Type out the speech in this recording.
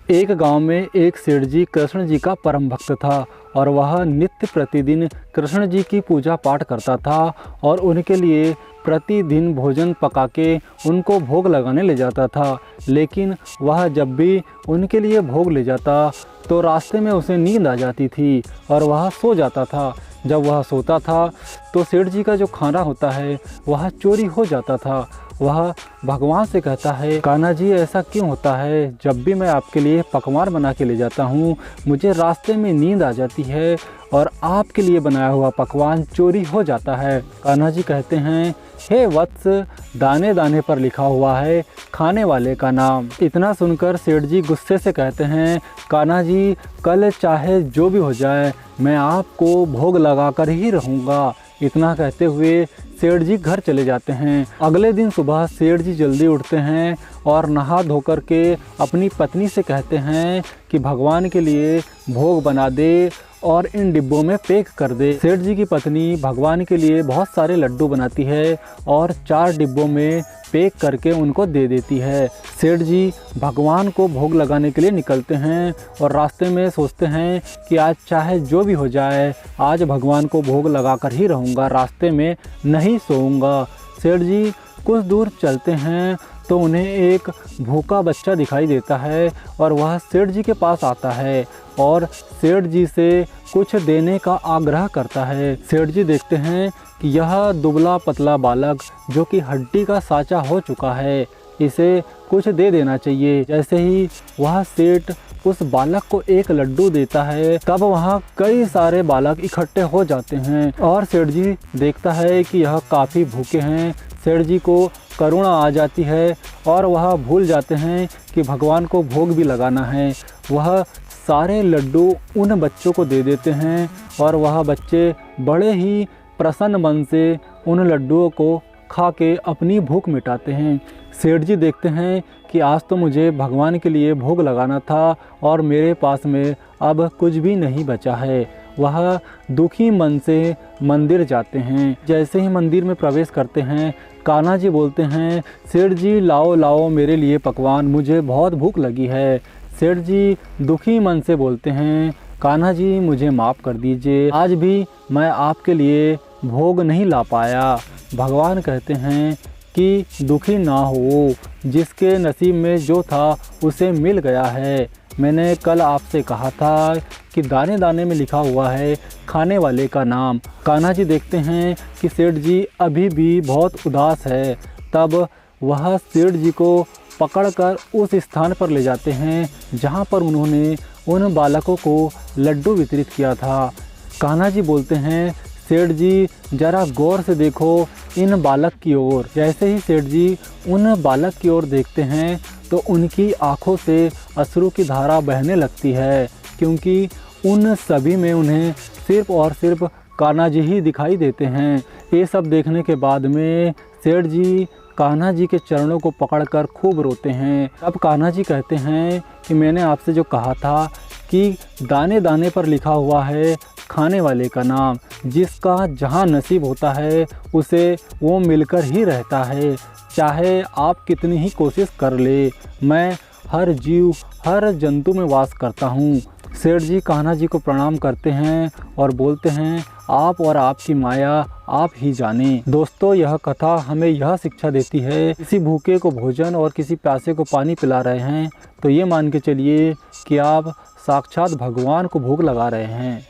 एक गांव में एक सेठ जी कृष्ण जी का परम भक्त था और वह नित्य प्रतिदिन कृष्ण जी की पूजा पाठ करता था और उनके लिए प्रतिदिन भोजन पका के उनको भोग लगाने ले जाता था। लेकिन वह जब भी उनके लिए भोग ले जाता तो रास्ते में उसे नींद आ जाती थी और वह सो जाता था। जब वह सोता था तो सेठ जी का जो खाना होता है वह चोरी हो जाता था। वह भगवान से कहता है, कान्हा जी ऐसा क्यों होता है, जब भी मैं आपके लिए पकवान बना के ले जाता हूँ मुझे रास्ते में नींद आ जाती है और आपके लिए बनाया हुआ पकवान चोरी हो जाता है। कान्हा जी कहते हैं, हे वत्स, दाने दाने पर लिखा हुआ है खाने वाले का नाम। इतना सुनकर सेठ जी गुस्से से कहते हैं, कान्हा जी कल चाहे जो भी हो जाए मैं आपको भोग लगा कर ही रहूँगा। इतना कहते हुए सेठ जी घर चले जाते हैं। अगले दिन सुबह सेठ जी जल्दी उठते हैं और नहा धोकर के अपनी पत्नी से कहते हैं कि भगवान के लिए भोग बना दे और इन डिब्बों में पैक कर दे। सेठ जी की पत्नी भगवान के लिए बहुत सारे लड्डू बनाती है और 4 डिब्बों में पैक करके उनको दे देती है। सेठ जी भगवान को भोग लगाने के लिए निकलते हैं और रास्ते में सोचते हैं कि आज चाहे जो भी हो जाए आज भगवान को भोग लगा कर ही रहूँगा, रास्ते में नहीं सोऊंगा। सेठ जी कुछ दूर चलते हैं तो उन्हें एक भूखा बच्चा दिखाई देता है और वह सेठ जी के पास आता है और सेठ जी से कुछ देने का आग्रह करता है। सेठ जी देखते हैं कि यह दुबला पतला बालक जो कि हड्डी का साँचा हो चुका है, इसे कुछ दे देना चाहिए। जैसे ही वह सेठ उस बालक को एक लड्डू देता है तब वहाँ कई सारे बालक इकट्ठे हो जाते हैं और सेठ जी देखता है कि यह काफ़ी भूखे हैं। सेठ जी को करुणा आ जाती है और वह भूल जाते हैं कि भगवान को भोग भी लगाना है। वह सारे लड्डू उन बच्चों को दे देते हैं और वह बच्चे बड़े ही प्रसन्न मन से उन लड्डुओं को खा के अपनी भूख मिटाते हैं। सेठ जी देखते हैं कि आज तो मुझे भगवान के लिए भोग लगाना था और मेरे पास में अब कुछ भी नहीं बचा है। वह दुखी मन से मंदिर जाते हैं। जैसे ही मंदिर में प्रवेश करते हैं कान्हा जी बोलते हैं, सेठ जी लाओ लाओ मेरे लिए पकवान, मुझे बहुत भूख लगी है। सेठ जी दुखी मन से बोलते हैं, कान्हा जी मुझे माफ़ कर दीजिए, आज भी मैं आपके लिए भोग नहीं ला पाया। भगवान कहते हैं कि दुखी ना हो, जिसके नसीब में जो था उसे मिल गया है। मैंने कल आपसे कहा था कि दाने दाने में लिखा हुआ है खाने वाले का नाम। कान्हा जी देखते हैं कि सेठ जी अभी भी बहुत उदास है। तब वह सेठ जी को पकड़कर उस स्थान पर ले जाते हैं जहां पर उन्होंने उन बालकों को लड्डू वितरित किया था। कान्हा जी बोलते हैं, सेठ जी ज़रा गौर से देखो इन बालक की ओर। जैसे ही सेठ जी उन बालक की ओर देखते हैं तो उनकी आंखों से अश्रु की धारा बहने लगती है, क्योंकि उन सभी में उन्हें सिर्फ और सिर्फ कान्हा जी ही दिखाई देते हैं। ये सब देखने के बाद में सेठ जी कान्हा जी के चरणों को पकड़कर खूब रोते हैं। अब कान्हा जी कहते हैं कि मैंने आपसे जो कहा था कि दाने दाने पर लिखा हुआ है खाने वाले का नाम, जिसका जहां नसीब होता है उसे वो मिलकर ही रहता है। चाहे आप कितनी ही कोशिश कर ले, मैं हर जीव हर जंतु में वास करता हूँ। सेठ जी कान्हा जी को प्रणाम करते हैं और बोलते हैं, आप और आपकी माया आप ही जाने। दोस्तों, यह कथा हमें यह शिक्षा देती है, किसी भूखे को भोजन और किसी प्यासे को पानी पिला रहे हैं तो ये मान के चलिए कि आप साक्षात भगवान को भोग लगा रहे हैं।